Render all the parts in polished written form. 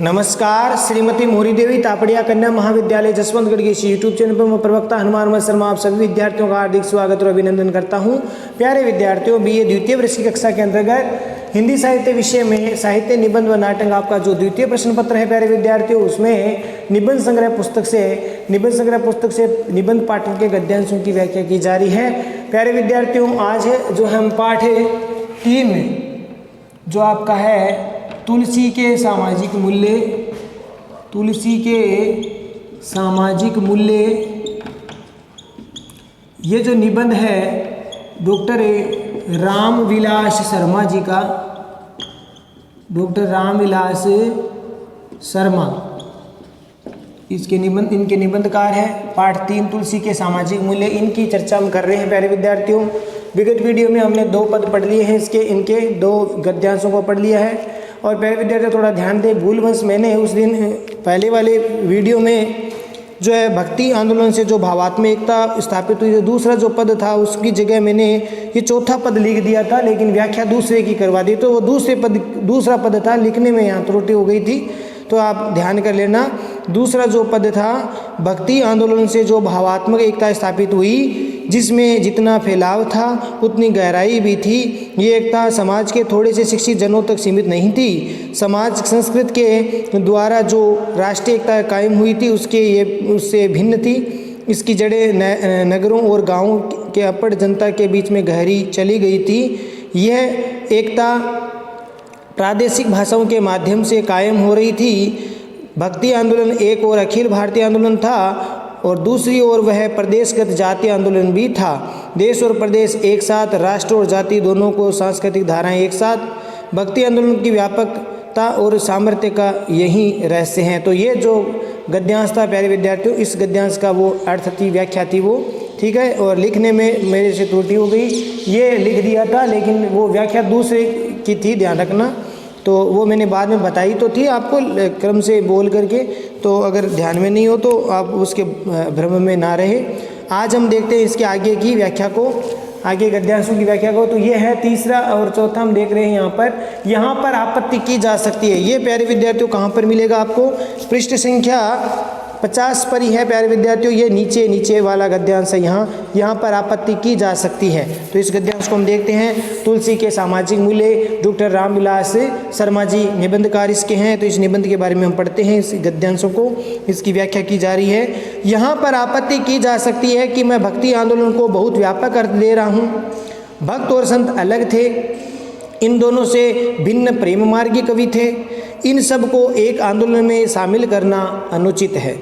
नमस्कार। श्रीमती मोहरी देवी तापड़िया कन्या महाविद्यालय जसवंतगढ़ के यूट्यूब चैनल पर मैं प्रवक्ता हनुमान शर्मा आप सभी विद्यार्थियों का हार्दिक स्वागत और अभिनंदन करता हूं। प्यारे विद्यार्थियों, बीए द्वितीय वर्ष की कक्षा के अंतर्गत हिंदी साहित्य विषय में साहित्य निबंध व नाटक आपका जो द्वितीय प्रश्न पत्र है प्यारे विद्यार्थियों, उसमें निबंध संग्रह पुस्तक से निबंध पाठन के गद्यांशों की व्याख्या की जा रही है। प्यारे विद्यार्थियों, आज जो हम पाठ 3 जो आपका है तुलसी के सामाजिक मूल्य, ये जो निबंध है डॉक्टर रामविलास शर्मा इनके निबंधकार हैं। पाठ 3 तुलसी के सामाजिक मूल्य, इनकी चर्चा हम कर रहे हैं प्यारे विद्यार्थियों। विगत वीडियो में हमने 2 पद पढ़ लिए हैं, इनके 2 गद्यांशों को पढ़ लिया है। और प्यारे विद्यार्थियों थोड़ा ध्यान दें, भूलवश मैंने उस दिन पहले वाले वीडियो में जो है भक्ति आंदोलन से जो भावात्मक एकता स्थापित हुई, दूसरा जो पद था उसकी जगह मैंने ये चौथा पद लिख दिया था, लेकिन व्याख्या दूसरे की करवा दी, तो वो दूसरा पद था, लिखने में यहाँ त्रुटि हो गई थी, तो आप ध्यान कर लेना। दूसरा जो पद था, भक्ति आंदोलन से जो भावात्मक एकता स्थापित हुई, जिसमें जितना फैलाव था उतनी गहराई भी थी। ये एकता समाज के थोड़े से शिक्षित जनों तक सीमित नहीं थी। समाज संस्कृत के द्वारा जो राष्ट्रीय एकता कायम हुई थी उससे भिन्न थी। इसकी जड़ें नगरों और गांवों के अपर जनता के बीच में गहरी चली गई थी। यह एकता प्रादेशिक भाषाओं के माध्यम से कायम हो रही थी। भक्ति आंदोलन एक और अखिल भारतीय आंदोलन था और दूसरी ओर वह प्रदेशगत जातीय आंदोलन भी था। देश और प्रदेश एक साथ, राष्ट्र और जाति दोनों को सांस्कृतिक धाराएं एक साथ। भक्ति आंदोलन की व्यापकता और सामर्थ्य का यही रहस्य है। तो ये जो गद्यांश था प्यारे विद्यार्थियों, इस गद्यांश का वो अर्थ थी, व्याख्या थी वो, ठीक है। और लिखने में मेरे से त्रुटि हो गई, ये लिख दिया था लेकिन वो व्याख्या दूसरे की थी, ध्यान रखना। तो वो मैंने बाद में बताई तो थी आपको क्रम से बोल करके, तो अगर ध्यान में नहीं हो तो आप उसके भ्रम में ना रहे। आज हम देखते हैं इसके आगे की व्याख्या को, आगे गद्यांशों की व्याख्या को। तो ये है तीसरा और चौथा हम देख रहे हैं यहाँ पर आपत्ति की जा सकती है। ये प्यारे विद्यार्थियों कहाँ पर मिलेगा आपको? पृष्ठ संख्या 50 पर ही है प्यारे विद्यार्थियों। ये नीचे वाला गद्यांश है, यहाँ पर आपत्ति की जा सकती है। तो इस गद्यांश को हम देखते हैं। तुलसी के सामाजिक मूल्य, डॉक्टर रामविलास शर्मा जी निबंधकार इसके हैं। तो इस निबंध के बारे में हम पढ़ते हैं, इस गद्यांशों को, इसकी व्याख्या की जा रही है। यहाँ पर आपत्ति की जा सकती है कि मैं भक्ति आंदोलन को बहुत व्यापक अर्थ दे रहा हूँ। भक्त और संत अलग थे, इन दोनों से भिन्न प्रेम मार्गी कवि थे। इन सब को एक आंदोलन में शामिल करना अनुचित है।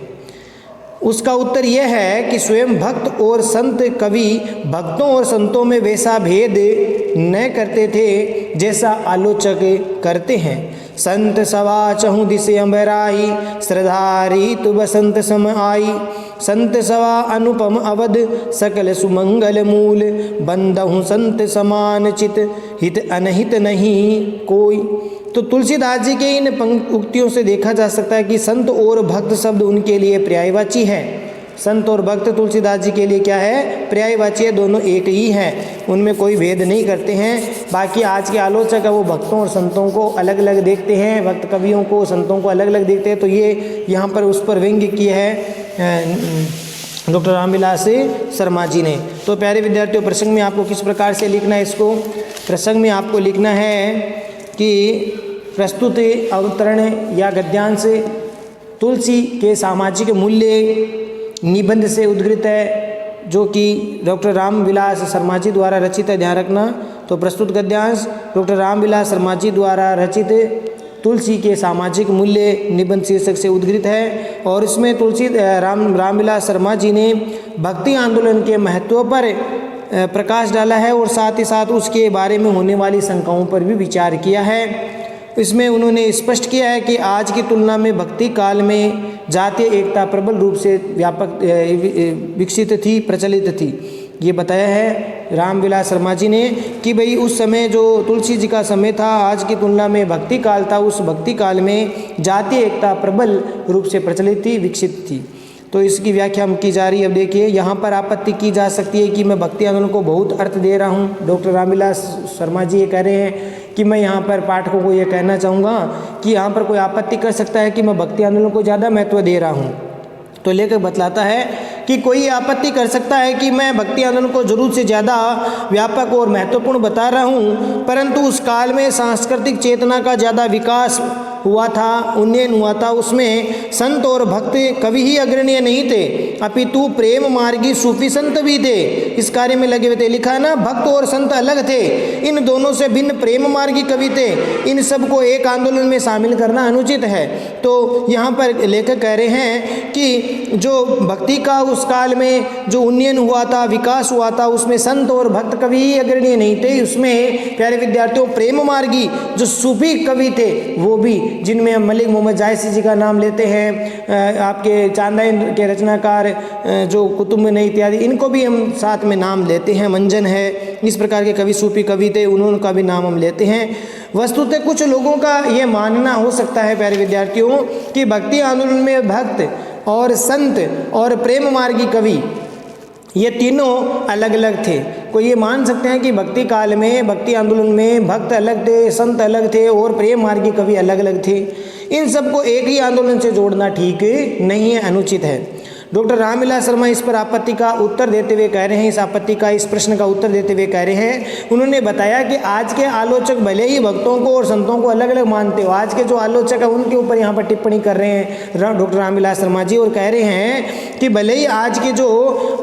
उसका उत्तर यह है कि स्वयं भक्त और संत कवि भक्तों और संतों में वैसा भेद न करते थे जैसा आलोचक करते हैं। संत सवा चहु दिसे अंबराई, श्रद्धारी तु बसंत सम आई। संत सवा अनुपम अवध, सकल सुमंगल मूल। बंदहु संत समान चित, हित अनहित नहीं कोई। तो तुलसीदास जी के इन उक्तियों से देखा जा सकता है कि संत और भक्त शब्द उनके लिए पर्यायवाची है। संत और भक्त तुलसीदास जी के लिए क्या है? पर्यायवाची है, दोनों एक ही हैं, उनमें कोई भेद नहीं करते हैं। बाकी आज के आलोचक है वो भक्तों और संतों को अलग अलग देखते हैं, भक्त कवियों को, संतों को अलग अलग देखते हैं। तो ये यहाँ पर उस पर व्यंग्य किया है डॉक्टर रामविलास शर्मा जी ने। तो प्यारे विद्यार्थियों, प्रसंग में आपको किस प्रकार से लिखना है इसको? प्रसंग में आपको लिखना है कि प्रस्तुत अवतरण या गद्यांश तुलसी के सामाजिक मूल्य निबंध से उद्धृत है, जो कि डॉक्टर रामविलास शर्मा जी द्वारा रचित है, ध्यान रखना। तो प्रस्तुत गद्यांश डॉक्टर रामविलास शर्मा जी द्वारा रचित तुलसी के सामाजिक मूल्य निबंध शीर्षक से उद्धृत है। और इसमें रामविलास शर्मा जी ने भक्ति आंदोलन के महत्व पर प्रकाश डाला है और साथ ही साथ उसके बारे में होने वाली शंकाओं पर भी विचार किया है। इसमें उन्होंने स्पष्ट किया है कि आज की तुलना में भक्ति काल में जातीय एकता प्रबल रूप से व्यापक विकसित थी, प्रचलित थी। ये बताया है रामविलास शर्मा जी ने कि भाई उस समय जो तुलसी जी का समय था, आज की तुलना में भक्ति काल था, उस भक्ति काल में जातीय एकता प्रबल रूप से प्रचलित थी, विकसित थी। तो इसकी व्याख्या हम की जा रही है। अब देखिए, यहाँ पर आपत्ति की जा सकती है कि मैं भक्ति आंदोलन को बहुत अर्थ दे रहा हूँ। डॉक्टर रामविलास शर्मा जी ये कह रहे हैं कि मैं यहाँ पर पाठकों को ये कहना चाहूँगा कि यहाँ पर कोई आपत्ति कर सकता है कि मैं भक्ति आंदोलन को ज़्यादा महत्व दे रहा हूँ। तो लेखक बतलाता है कि कोई आपत्ति कर सकता है कि मैं भक्ति आंदोलन को जरूरत से ज़्यादा व्यापक और महत्वपूर्ण बता रहा हूँ, परंतु उस काल में सांस्कृतिक चेतना का ज़्यादा विकास हुआ था, उन्नयन हुआ था। उसमें संत और भक्त कवि ही अग्रणीय नहीं थे, अपितु प्रेम मार्गी सूफी संत भी थे इस कार्य में लगे हुए थे। लिखा है ना, भक्त और संत अलग थे, इन दोनों से भिन्न प्रेम मार्गी कवि थे। इन सबको एक आंदोलन में शामिल करना अनुचित है। तो यहाँ पर लेखक कह रहे हैं कि जो भक्ति का उस काल में जो उन्नयन हुआ था, विकास हुआ था, उसमें संत और भक्त कवि ही अग्रणीय नहीं थे। उसमें प्यारे विद्यार्थियों प्रेम मार्गी जो सूफी कवि थे वो भी, जिनमें हम मलिक मोहम्मद जायसी जी का नाम लेते हैं, आपके चांदाइन के रचनाकार जो कुतुब में इत्यादि, इनको भी हम साथ में नाम लेते हैं। मंजन है, इस प्रकार के कवि सूफी कवि थे, उन्होंने भी नाम हम लेते हैं। वस्तुतः कुछ लोगों का ये मानना हो सकता है प्यारे विद्यार्थियों कि भक्ति आंदोलन में भक्त और संत और प्रेम मार्गी कवि ये तीनों अलग अलग थे। कोई ये मान सकते हैं कि भक्ति काल में, भक्ति आंदोलन में भक्त अलग थे, संत अलग थे और प्रेम मार्गी कवि अलग अलग थे। इन सबको एक ही आंदोलन से जोड़ना ठीक नहीं है, अनुचित है। डॉक्टर रामविलास शर्मा इस पर आपत्ति का उत्तर देते हुए कह रहे हैं, इस आपत्ति का, इस प्रश्न का उत्तर देते हुए कह रहे हैं, उन्होंने बताया कि आज के आलोचक भले ही भक्तों को और संतों को अलग अलग मानते हो, आज के जो आलोचक है उनके ऊपर यहाँ पर टिप्पणी कर रहे हैं डॉक्टर रामविलास शर्मा जी, और कह रहे हैं कि भले ही आज के जो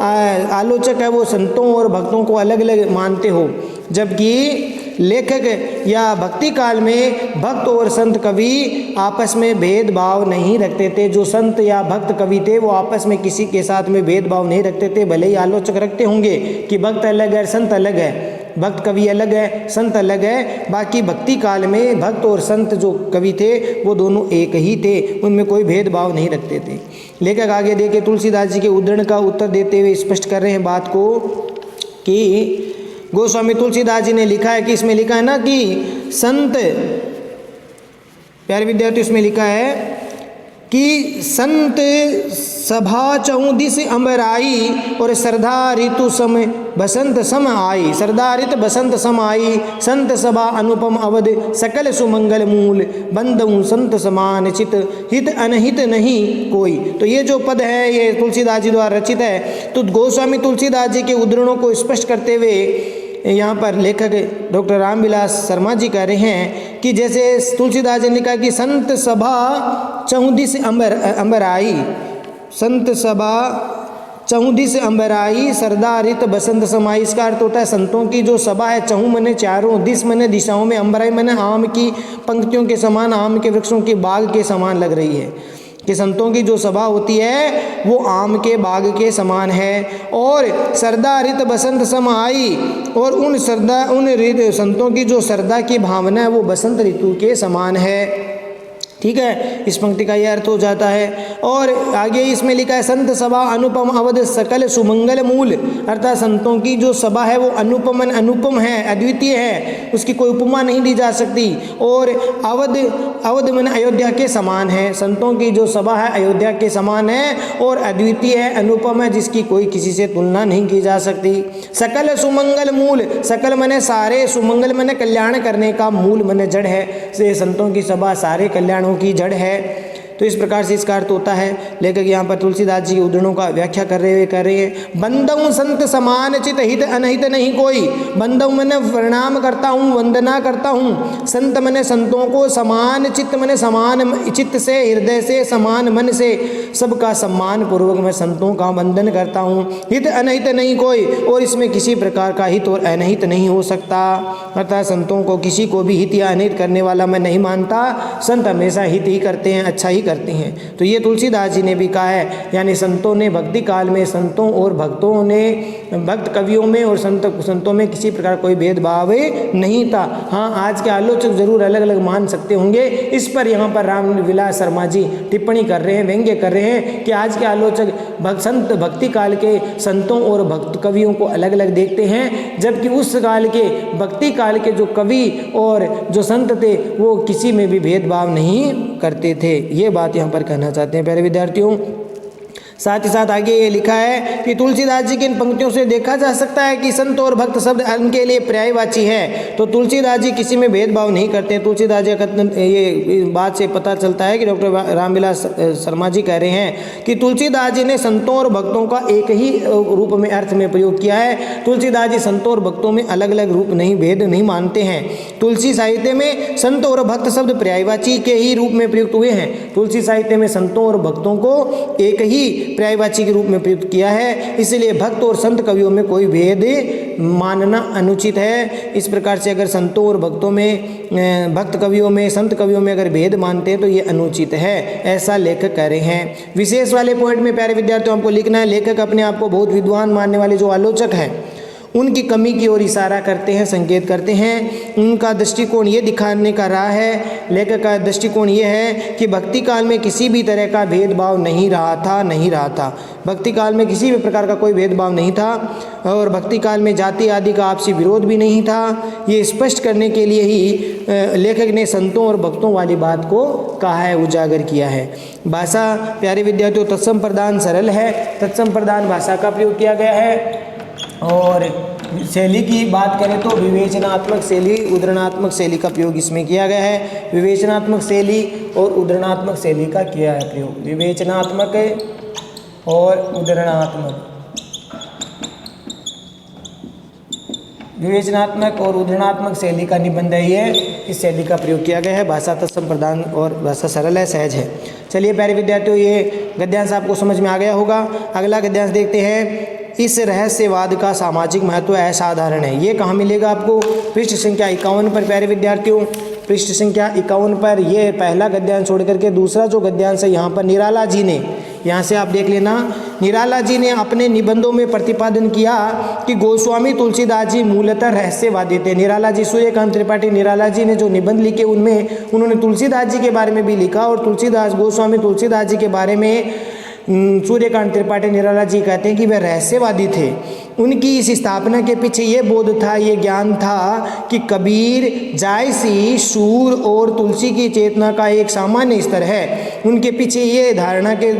आलोचक है वो संतों और भक्तों को अलग अलग मानते हो, जबकि लेखक या भक्ति काल में भक्त और संत कवि आपस में भेदभाव नहीं रखते थे। जो संत या भक्त कवि थे वो आपस में किसी के साथ में भेदभाव नहीं रखते थे। भले ही आलोचक रखते होंगे कि भक्त अलग है, संत अलग है, भक्त कवि अलग है, संत अलग है, बाकी भक्ति काल में भक्त और संत जो कवि थे वो दोनों एक ही थे, उनमें कोई भेदभाव नहीं रखते थे। लेखक आगे देखे तुलसीदास जी के उद्धरण का उत्तर देते हुए स्पष्ट कर रहे हैं बात को कि गोस्वामी तुलसीदास जी ने लिखा है कि इसमें लिखा है ना कि संत, प्यारे विद्यार्थी, इसमें लिखा है कि संत सभा चौदिस अंबर आई और श्रद्धा ऋतु सम बसंत सम आई। श्रद्धा ऋतु बसंत सम आई, संत सभा अनुपम अवध सकल सुमंगल मूल, बंदऊ संत समान चित हित अनहित नहीं कोई। तो ये जो पद है ये तुलसीदास जी द्वारा रचित है। तो गोस्वामी तुलसीदास जी के उद्धरणों को स्पष्ट करते हुए यहाँ पर लेखक डॉक्टर रामविलास शर्मा जी कह रहे हैं कि जैसे तुलसीदास जी ने कहा कि संत सभा चौदिस अंबर आई, संत सभा चौदिस अंबर आई, सरदा ऋत बसंत समाई। इसका अर्थ होता है संतों की जो सभा है, चहु मने चारों, दिस मने दिशाओं में, अंबराई मने आम की पंक्तियों के समान, आम के वृक्षों की बाग के समान लग रही है कि संतों की जो सभा होती है वो आम के बाग के समान है। और सरदा ऋत बसंत सम आई, और उन संतों की जो सरदा की भावना है वो बसंत ऋतु के समान है। ठीक है, इस पंक्ति का यह अर्थ हो जाता है। और आगे इसमें लिखा है संत सभा अनुपम अवध सकल सुमंगल मूल, अर्थात संतों की जो सभा है वो अनुपम है, अद्वितीय है, उसकी कोई उपमा नहीं दी जा सकती। और अवध मन अयोध्या के समान है, संतों की जो सभा है अयोध्या के समान है और अद्वितीय है, अनुपम है, जिसकी कोई किसी से तुलना नहीं की जा सकती। सकल सुमंगल मूल, सकल मने सारे, सुमंगल मने कल्याण करने का, मूल मने जड़ है, से संतों की सभा सारे कल्याण की जड़ है। तो इस प्रकार से इसका अर्थ होता है। लेखक यहाँ पर तुलसीदास जी के उद्धरणों का व्याख्या कर रहे हुए कह रहे हैं, बंदऊ संत समान चित हित अनहित नहीं कोई। बंदऊ मैंने प्रणाम करता हूँ, वंदना करता हूँ। संत मैंने संतों को, समान चित्त मैंने समान चित्त से, हृदय से, समान मन से सबका सम्मान पूर्वक मैं संतों का वंदन करता हूँ। हित अनहित नहीं कोई, और इसमें किसी प्रकार का हित और अनहित नहीं हो सकता। अर्थात संतों को किसी को भी हित या अनहित करने वाला मैं नहीं मानता। संत हमेशा हित ही करते हैं, अच्छा ही करते हैं। तो ये तुलसीदास जी ने भी कहा है, यानी संतों ने भक्ति काल में संतों और भक्तों ने, भक्त कवियों में और संतों में किसी प्रकार कोई भेदभाव नहीं था। हाँ, आज के आलोचक जरूर अलग अलग मान सकते होंगे। इस पर यहाँ पर रामविलास शर्मा जी टिप्पणी कर रहे हैं, व्यंग्य कर रहे हैं कि आज के आलोचक संत भक्ति काल के संतों और भक्त कवियों को अलग अलग देखते हैं, जबकि उस काल के भक्ति काल के जो कवि और जो संत थे वो किसी में भी भेदभाव नहीं करते थे। ये बात यहाँ पर कहना चाहते हैं प्यारे विद्यार्थियों। साथ ही साथ आगे ये लिखा है कि तुलसीदास जी की इन पंक्तियों से देखा जा सकता है कि संत और भक्त शब्द उनके लिए पर्यायवाची है। तो तुलसीदास जी किसी में भेदभाव नहीं करते। तुलसीदास जी का ये बात से पता चलता है कि डॉक्टर रामविलास शर्मा जी कह रहे हैं कि तुलसीदास जी ने संतों और भक्तों का एक ही रूप में अर्थ में प्रयोग किया है। तुलसीदास जी संतों और भक्तों में अलग अलग रूप नहीं, भेद नहीं मानते हैं। तुलसी साहित्य में संत और भक्त शब्द पर्यायवाची के ही रूप में प्रयुक्त हुए हैं। तुलसी साहित्य में संतों और भक्तों को एक ही पर्यायवाची के रूप में प्रयुक्त किया है, इसलिए भक्त और संत कवियों में कोई भेद मानना अनुचित है। इस प्रकार से अगर संतों और भक्तों में, भक्त कवियों में, संत कवियों में अगर भेद मानते हैं तो ये अनुचित है, ऐसा लेखक कह रहे हैं। विशेष वाले पॉइंट में प्यारे विद्यार्थियों आपको लिखना है, लेखक अपने आप को बहुत विद्वान मानने वाले जो आलोचक हैं उनकी कमी की ओर इशारा करते हैं, संकेत करते हैं। उनका दृष्टिकोण ये दिखाने का रहा है, लेखक का दृष्टिकोण ये है कि भक्ति काल में किसी भी तरह का भेदभाव नहीं रहा था। भक्ति काल में किसी भी प्रकार का कोई भेदभाव नहीं था और भक्ति काल में जाति आदि का आपसी विरोध भी नहीं था। ये स्पष्ट करने के लिए ही लेखक ने संतों और भक्तों वाली बात को कहा है, उजागर किया है। भाषा प्यारे विद्यार्थियों तत्सम प्रधान सरल है, तत्सम प्रधान भाषा का प्रयोग किया गया है। और शैली की बात करें तो विवेचनात्मक शैली, उद्धरणात्मक शैली का प्रयोग इसमें किया गया है। विवेचनात्मक शैली और उद्धरणात्मक शैली का किया है प्रयोग, विवेचनात्मक और उद्धरणात्मक, विवेचनात्मक और उद्धरणात्मक शैली का निबंध है ये, इस शैली का प्रयोग किया गया है। भाषा तत्सम प्रधान और भाषा सरल है, सहज है। चलिए प्यारे विद्यार्थियों, ये गद्यांश आपको समझ में आ गया होगा। अगला गद्यांश देखते हैं। इस रहस्यवाद का सामाजिक महत्व असाधारण है। ये कहाँ मिलेगा आपको? पृष्ठ संख्या 51 पर प्यारे विद्यार्थियों, पृष्ठ संख्या 51 पर ये पहला गद्यांश छोड़ करके दूसरा जो गद्यांश है यहाँ पर निराला जी ने, यहाँ से आप देख लेना, निराला जी ने अपने निबंधों में प्रतिपादन किया कि गोस्वामी तुलसीदास जी मूलतः रहस्यवादी थे। निराला जी, सूर्यकांत त्रिपाठी निराला जी ने जो निबंध लिखे उनमें उन्होंने तुलसीदास जी के बारे में भी लिखा और गोस्वामी तुलसीदास जी के बारे में सूर्यकांत त्रिपाठी निराला जी कहते हैं कि वे रहस्यवादी थे। उनकी इस स्थापना के पीछे ये बोध था, ये ज्ञान था कि कबीर, जायसी, सूर और तुलसी की चेतना का एक सामान्य स्तर है। उनके पीछे ये धारणा के,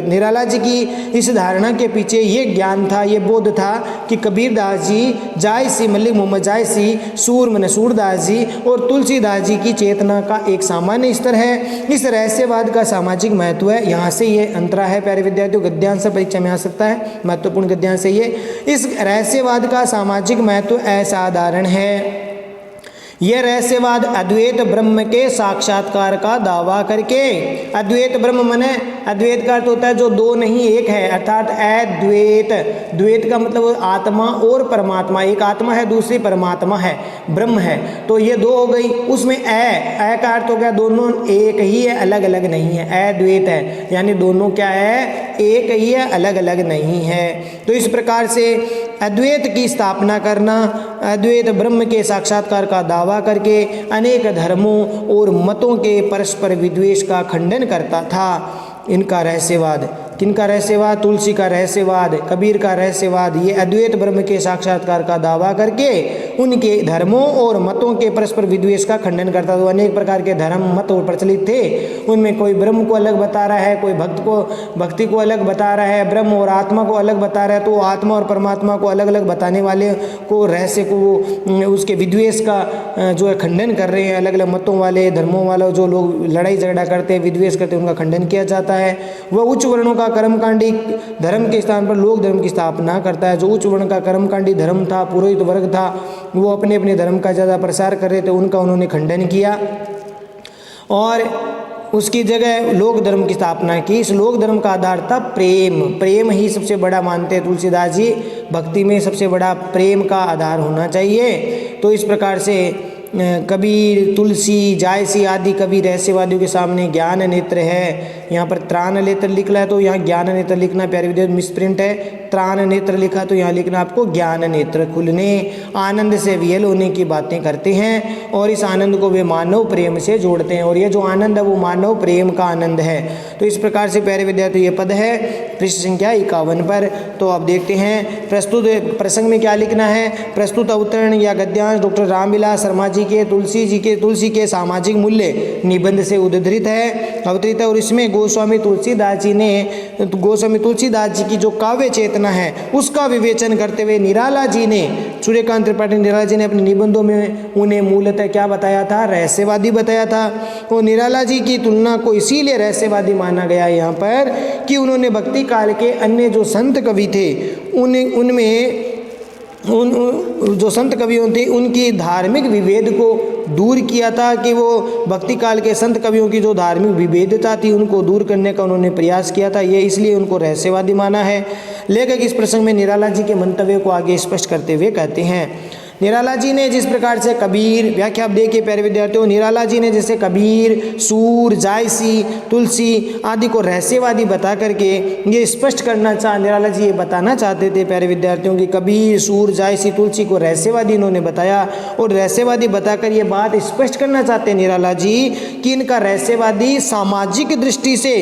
निराला जी की इस धारणा के पीछे ये ज्ञान था, ये बोध था कि कबीर दास जी, जायसी मलिक मोहम्मद जायसी, सूर मनसूर दास जी और तुलसीदास जी की चेतना का एक सामान्य स्तर है। इस रहस्यवाद का सामाजिक महत्व है, यहाँ से ये अंतरा है प्यारे विद्यार्थियों। गद्यांश परीक्षा में आ सकता है, महत्वपूर्ण गद्यांश है ये। इस रहस्यवाद का सामाजिक महत्व असाधारण है। यह रहस्यवाद अद्वैत ब्रह्म के साक्षात्कार का दावा करके, अद्वैत ब्रह्म माने अद्वैत का अर्थ होता है जो दो नहीं एक है, अर्थात अद्वैत। द्वैत का मतलब आत्मा और परमात्मा, एक आत्मा है दूसरी परमात्मा है, ब्रह्म है, तो ये दो हो गई। उसमें अ का अर्थ हो गया दोनों एक ही है, अलग अलग नहीं है, अद्वैत है यानी दोनों क्या है, एक ही है, अलग अलग नहीं है। तो इस प्रकार से अद्वैत की स्थापना करना, अद्वैत ब्रह्म के साक्षात्कार का दावा करके अनेक धर्मों और मतों के परस्पर विद्वेष का खंडन करता था। इनका रहस्यवाद, किनका रहस्यवाद? तुलसी का रहस्यवाद, कबीर का रहस्यवाद, ये अद्वैत ब्रह्म के साक्षात्कार का दावा करके उनके धर्मों और मतों के परस्पर विद्वेष का खंडन करता था। अनेक प्रकार के धर्म मत और प्रचलित थे, उनमें कोई ब्रह्म को अलग बता रहा है, कोई भक्ति को अलग बता रहा है, ब्रह्म और आत्मा को अलग बता रहा है। तो आत्मा और परमात्मा को अलग अलग बताने वाले को, रहस्य को, उसके विद्वेष का जो है खंडन कर रहे हैं। अलग अलग मतों वाले, धर्मों वाले जो लोग लड़ाई झगड़ा करते हैं, विद्वेष करते हैं, उनका खंडन किया जाता है। वह उच्च वर्णों का कर्मकांडी धर्म के स्थान पर लोक धर्म की स्थापना करता है। जो उच्च वर्ण का कर्मकांडी धर्म था, पुरोहित वर्ग था, वो अपने अपने धर्म का ज़्यादा प्रसार कर रहे थे, उनका उन्होंने खंडन किया और उसकी जगह लोक धर्म की स्थापना की। इस लोक धर्म का आधार था प्रेम, प्रेम ही सबसे बड़ा मानते हैं तुलसीदास जी। भक्ति में सबसे बड़ा प्रेम का आधार होना चाहिए। तो इस प्रकार से कबीर, तुलसी, जायसी आदि कवि रहस्यवादियों के सामने ज्ञान नेत्र है। यहाँ पर त्राण नेत्र लिखा है तो यहाँ ज्ञान नेत्र लिखना, प्यारे विद्यार्थी मिसप्रिंट है। त्राण नेत्र लिखा तो यहाँ लिखना आपको ज्ञान नेत्र, खुलने, आनंद से वियल होने की बातें करते हैं और इस आनंद को वे मानव प्रेम से जोड़ते हैं और ये जो आनंद है वो मानव प्रेम का आनंद है। तो इस प्रकार से प्यारे विद्यार्थी ये पद है पृष्ठ संख्या 51 पर। तो आप देखते हैं प्रस्तुत प्रसंग में क्या लिखना है। प्रस्तुत अवतरण या गद्यांश डॉक्टर रामविलास शर्मा जी के तुलसी के सामाजिक मूल्य निबंध से उद्धृत है, अवतरित है और इसमें गोस्वामी तुलसीदास जी की जो काव्य चेतना है उसका विवेचन करते हुए निराला जी ने, सूर्यकांत त्रिपाठी निराला जी ने अपने निबंधों में उन्हें मूलतः क्या बताया था? रहस्यवादी बताया था। और निराला जी की तुलना को इसीलिए रहस्यवादी माना गया यहाँ पर कि उन्होंने भक्ति काल के अन्य जो संत कवि थे उनमें जो संत कवियों थे उनकी धार्मिक विभेद को दूर किया था, कि वो भक्ति काल के संत कवियों की जो धार्मिक विभेदता थी उनको दूर करने का उन्होंने प्रयास किया था। ये इसलिए उनको रहस्यवादी माना है। लेखक इस प्रसंग में निराला जी के मंतव्य को आगे स्पष्ट करते हुए कहते हैं, निराला जी ने जिस प्रकार से कबीर, व्याख्या आप देखिए प्यारे विद्यार्थियों, निराला जी ने जैसे कबीर, सूर, जायसी, तुलसी आदि को रहस्यवादी बता करके ये स्पष्ट करना निराला जी ये बताना चाहते थे प्यारे विद्यार्थियों कि कबीर, सूर, जायसी, तुलसी को रहस्यवादी इन्होंने बताया। और रहस्यवादी बताकर ये बात स्पष्ट करना चाहते हैं निराला जी कि इनका रहस्यवादी सामाजिक दृष्टि से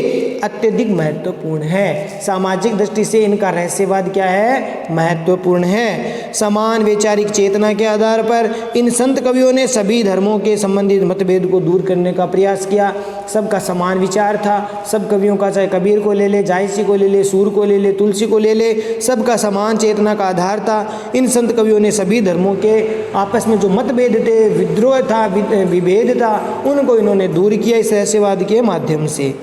अत्यधिक महत्वपूर्ण है। सामाजिक दृष्टि से इनका रहस्यवाद क्या है? महत्वपूर्ण है। समान वैचारिक चेतना के आधार पर इन संत कवियों ने सभी धर्मों के संबंधित मतभेद को दूर करने का प्रयास किया। सबका समान विचार था। सब कवियों का, चाहे कबीर को ले ले, जायसी को ले ले, सूर को ले ले, तुलसी को ले ले, सबका समान चेतना का आधार था। इन संत कवियों ने सभी धर्मों के आपस में जो मतभेद थे, विद्रोह था, विभेद था, उनको इन्होंने दूर किया इस रहस्यवाद के माध्यम से।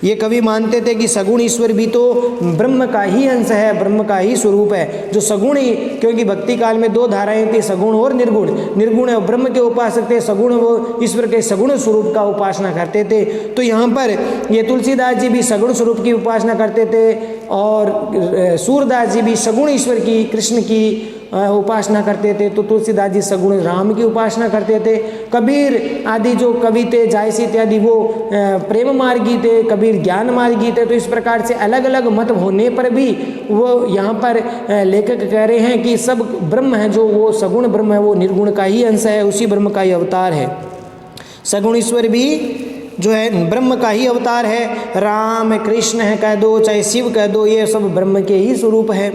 ये कवि मानते थे कि सगुण ईश्वर भी तो ब्रह्म का ही अंश है, ब्रह्म का ही स्वरूप है। जो सगुण ही, क्योंकि भक्ति काल में दो धाराएं थी, सगुण और निर्गुण। निर्गुण है ब्रह्म के उपासक थे, सगुण वो ईश्वर के सगुण स्वरूप का उपासना करते थे। तो यहाँ पर ये तुलसीदास जी भी सगुण स्वरूप की उपासना करते थे और सूरदास जी भी सगुण ईश्वर की, कृष्ण की उपासना करते थे। तो तुलसीदास जी सगुण राम की उपासना करते थे। कबीर आदि जो कवि थे, जायसी इत्यादि, वो प्रेम मार्गी थे, कबीर ज्ञान मार्गी थे। तो इस प्रकार से अलग अलग मत होने पर भी वो यहाँ पर लेखक कह रहे हैं कि सब ब्रह्म है, जो वो सगुण ब्रह्म है वो निर्गुण का ही अंश है, उसी ब्रह्म का ही अवतार है। सगुण ईश्वर भी जो है ब्रह्म का ही अवतार है। राम, कृष्ण है कह दो, चाहे शिव कह दो, ये सब ब्रह्म के ही स्वरूप है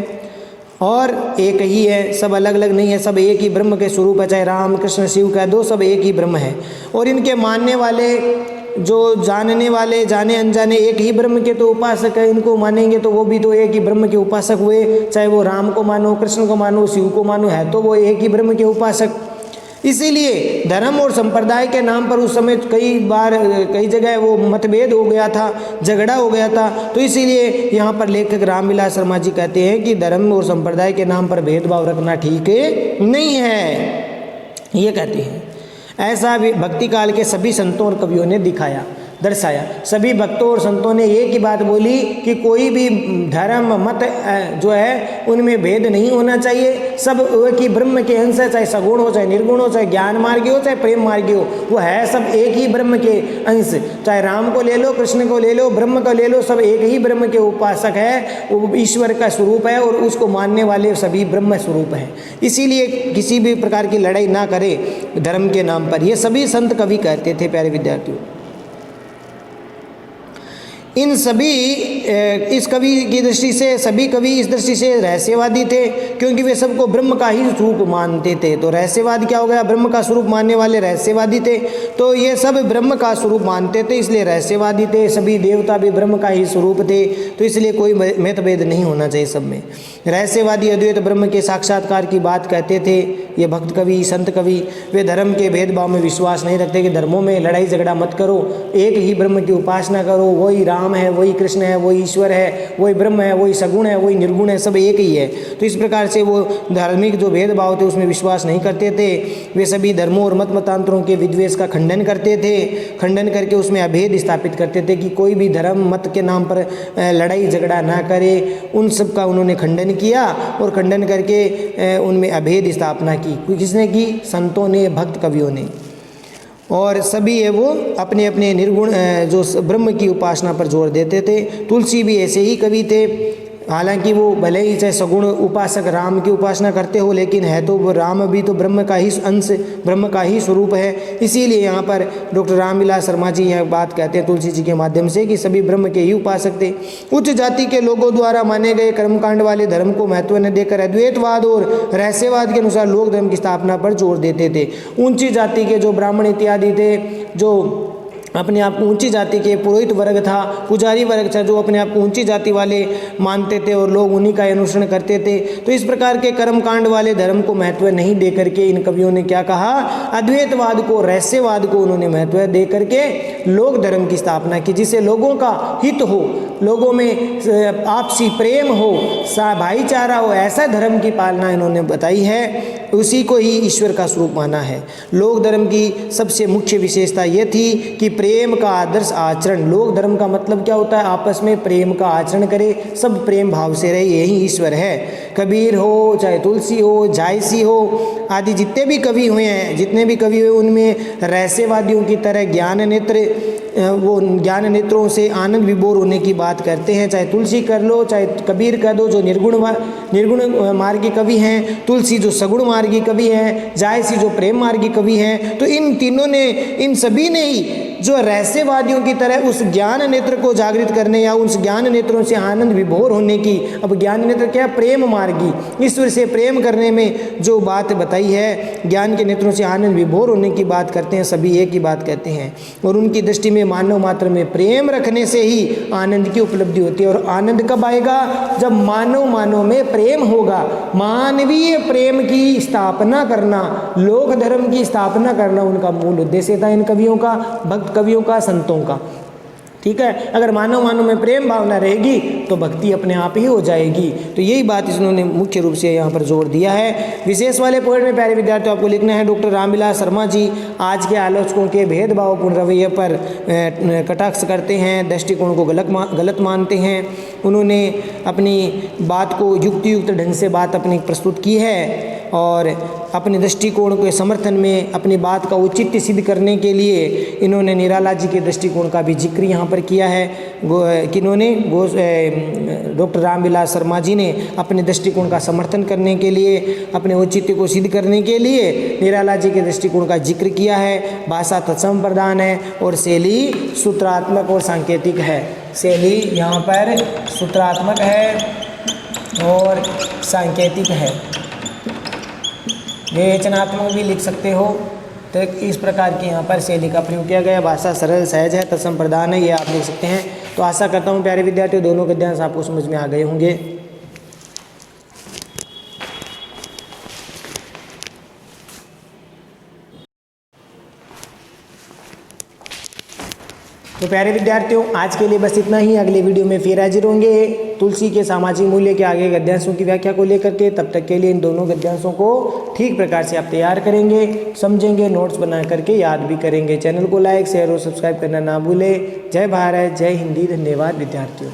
और एक ही है, सब अलग अलग नहीं है, सब एक ही ब्रह्म के स्वरूप है। चाहे राम, कृष्ण, शिव कह दो, सब एक ही ब्रह्म है। और इनके मानने वाले, जो जानने वाले, जाने अनजाने एक ही ब्रह्म के तो उपासक है। इनको मानेंगे तो वो भी तो एक ही ब्रह्म के उपासक हुए। चाहे वो राम को मानो, कृष्ण को मानो, शिव को मानो, है तो वो एक ही ब्रह्म के उपासक। इसीलिए धर्म और संप्रदाय के नाम पर उस समय कई जगह वो मतभेद हो गया था, झगड़ा हो गया था। तो इसीलिए यहाँ पर लेखक रामविलास शर्मा जी कहते हैं कि धर्म और संप्रदाय के नाम पर भेदभाव रखना ठीक नहीं है, ये कहते हैं। ऐसा भी भक्ति काल के सभी संतों और कवियों ने दर्शाया। सभी भक्तों और संतों ने एक ही बात बोली कि कोई भी धर्म मत जो है उनमें भेद नहीं होना चाहिए। सब एक ही ब्रह्म के अंश है, चाहे सगुण हो, चाहे निर्गुण हो, चाहे ज्ञान मार्गी हो, चाहे प्रेम मार्गी हो, वो है सब एक ही ब्रह्म के अंश। चाहे राम को ले लो, कृष्ण को ले लो, ब्रह्म को ले लो, सब एक ही ब्रह्म के उपासक है। वो ईश्वर का स्वरूप है और उसको मानने वाले सभी ब्रह्म स्वरूप हैं। इसीलिए किसी भी प्रकार की लड़ाई ना करे धर्म के नाम पर, ये सभी संत कवि कहते थे प्यारे विद्यार्थियों। इन सभी इस कवि की दृष्टि से सभी कवि इस दृष्टि से रहस्यवादी थे, क्योंकि वे सबको ब्रह्म का ही स्वरूप मानते थे। तो रहस्यवाद क्या हो गया? ब्रह्म का स्वरूप मानने वाले रहस्यवादी थे। तो ये सब ब्रह्म का स्वरूप मानते थे, इसलिए रहस्यवादी थे। सभी देवता भी ब्रह्म का ही स्वरूप थे, तो इसलिए कोई मतभेद नहीं होना चाहिए सब में। रहस्यवादी अद्वैत ब्रह्म के साक्षात्कार की बात कहते थे। ये भक्त कवि, संत कवि, वे धर्म के भेदभाव में विश्वास नहीं रखते कि धर्मों में लड़ाई झगड़ा मत करो, एक ही ब्रह्म की उपासना करो। वही राम है, वही कृष्ण है, वही ईश्वर है, वही ब्रह्म है, वही सगुण है, वही निर्गुण है, सब एक ही है। तो इस प्रकार से वो धार्मिक जो भेदभाव थे उसमें विश्वास नहीं करते थे। वे सभी धर्मों और मतांतरों के विद्वेष का खंडन करते थे। खंडन करके उसमें अभेद स्थापित करते थे कि कोई भी धर्म मत के नाम पर लड़ाई झगड़ा ना करे। उन सब का उन्होंने खंडन किया और खंडन करके उनमें अभेद स्थापना की। किसने की? संतों ने, भक्त कवियों ने। और सभी है वो अपने अपने निर्गुण जो ब्रह्म की उपासना पर जोर देते थे। तुलसी भी ऐसे ही कवि थे। हालांकि वो भले ही चाहे सगुण उपासक राम की उपासना करते हो, लेकिन है तो वो राम भी तो ब्रह्म का ही अंश, ब्रह्म का ही स्वरूप है। इसीलिए यहाँ पर डॉक्टर रामविलास शर्मा जी यह बात कहते हैं तुलसी जी के माध्यम से कि सभी ब्रह्म के ही उपासक थे। उच्च जाति के लोगों द्वारा माने गए कर्मकांड वाले धर्म को महत्व न देकर अद्वैतवाद और रहस्यवाद के अनुसार लोक धर्म की स्थापना पर जोर देते थे। ऊंची जाति के जो ब्राह्मण इत्यादि थे, जो अपने आप को ऊंची जाति के पुरोहित वर्ग था, पुजारी वर्ग था, जो अपने आप को ऊंची जाति वाले मानते थे और लोग उन्हीं का अनुसरण करते थे। तो इस प्रकार के कर्मकांड वाले धर्म को महत्व नहीं दे करके इन कवियों ने क्या कहा, अद्वैतवाद को, रहस्यवाद को उन्होंने महत्व दे करके लोक धर्म की स्थापना की, जिससे लोगों का हित हो, लोगों में आपसी प्रेम हो, भाईचारा हो, ऐसा धर्म की पालना इन्होंने बताई है। उसी को ही ईश्वर का स्वरूप माना है। लोक धर्म की सबसे मुख्य विशेषता यह थी कि प्रेम का आदर्श आचरण। लोक धर्म का मतलब क्या होता है, आपस में प्रेम का आचरण करे, सब प्रेम भाव से रहे, यही ईश्वर है। कबीर हो, चाहे तुलसी हो, जायसी हो, आदि जितने भी कवि हुए हैं, जितने भी कवि हुए, उनमें रहस्यवादियों की तरह ज्ञान नेत्र, वो ज्ञान नेत्रों से आनंद विभोर होने की बात करते हैं। चाहे तुलसी कर लो, चाहे कबीर कर दो, जो निर्गुण मार्गी कवि हैं, तुलसी जो सगुण मार्गी कवि हैं, जायसी जो प्रेम मार्गी कवि हैं। तो इन तीनों ने, इन सभी ने ही जो रहस्यवादियों की तरह उस ज्ञान नेत्र को जागृत करने या उस ज्ञान नेत्रों से आनंद विभोर होने की, अब ज्ञान नेत्र क्या, प्रेम मार्गी, ईश्वर से प्रेम करने में जो बात बताई है, ज्ञान के नेत्रों से आनंद विभोर होने की बात करते हैं, सभी एक ही बात कहते हैं। और उनकी दृष्टि में मानव मात्र में प्रेम रखने से ही आनंद की उपलब्धि होती है। और आनंद कब आएगा, जब मानव में प्रेम होगा। मानवीय प्रेम की स्थापना करना, लोक धर्म की स्थापना करना उनका मूल उद्देश्य था, इन कवियों का, भक्त कवियों का, संतों का। ठीक है, अगर मानव में प्रेम भावना रहेगी तो भक्ति अपने आप ही हो जाएगी। तो यही बात इन्होंने मुख्य रूप से यहाँ पर जोर दिया है। विशेष वाले पॉइंट में प्यारे विद्यार्थियों आपको लिखना है, डॉक्टर रामविलास शर्मा जी आज के आलोचकों के भेदभावपूर्ण रवैये पर कटाक्ष करते हैं, दृष्टिकोण को गलत मानते हैं। उन्होंने अपनी बात को युक्त ढंग से बात अपनी प्रस्तुत की है और अपने दृष्टिकोण के समर्थन में अपनी बात का औचित्य सिद्ध करने के लिए इन्होंने निराला जी के दृष्टिकोण का भी जिक्र यहाँ पर किया है। किन्होंने, डॉक्टर रामविलास शर्मा जी ने अपने दृष्टिकोण का समर्थन करने के लिए, अपने औचित्य को सिद्ध करने के लिए निराला जी के दृष्टिकोण का जिक्र किया है। भाषा तत्सम प्रधान है और शैली सूत्रात्मक और सांकेतिक है। शैली यहाँ पर सूत्रात्मक है और सांकेतिक है, विवेचनात्मक भी लिख सकते हो। तो इस प्रकार की यहाँ पर शैली का प्रयोग किया गया। भाषा सरल सहज है, तत्सम प्रधान है, ये आप लिख सकते हैं। तो आशा करता हूँ प्यारे विद्यार्थियों दोनों गद्यांश आपको समझ में आ गए होंगे। तो प्यारे विद्यार्थियों आज के लिए बस इतना ही। अगले वीडियो में फिर हाजिर होंगे तुलसी के सामाजिक मूल्य के आगे गद्यांशों की व्याख्या को लेकर के। तब तक के लिए इन दोनों गद्यांशों को ठीक प्रकार से आप तैयार करेंगे, समझेंगे, नोट्स बना करके याद भी करेंगे। चैनल को लाइक, शेयर और सब्सक्राइब करना ना भूलें। जय भारत, जय हिंदी। धन्यवाद विद्यार्थियों।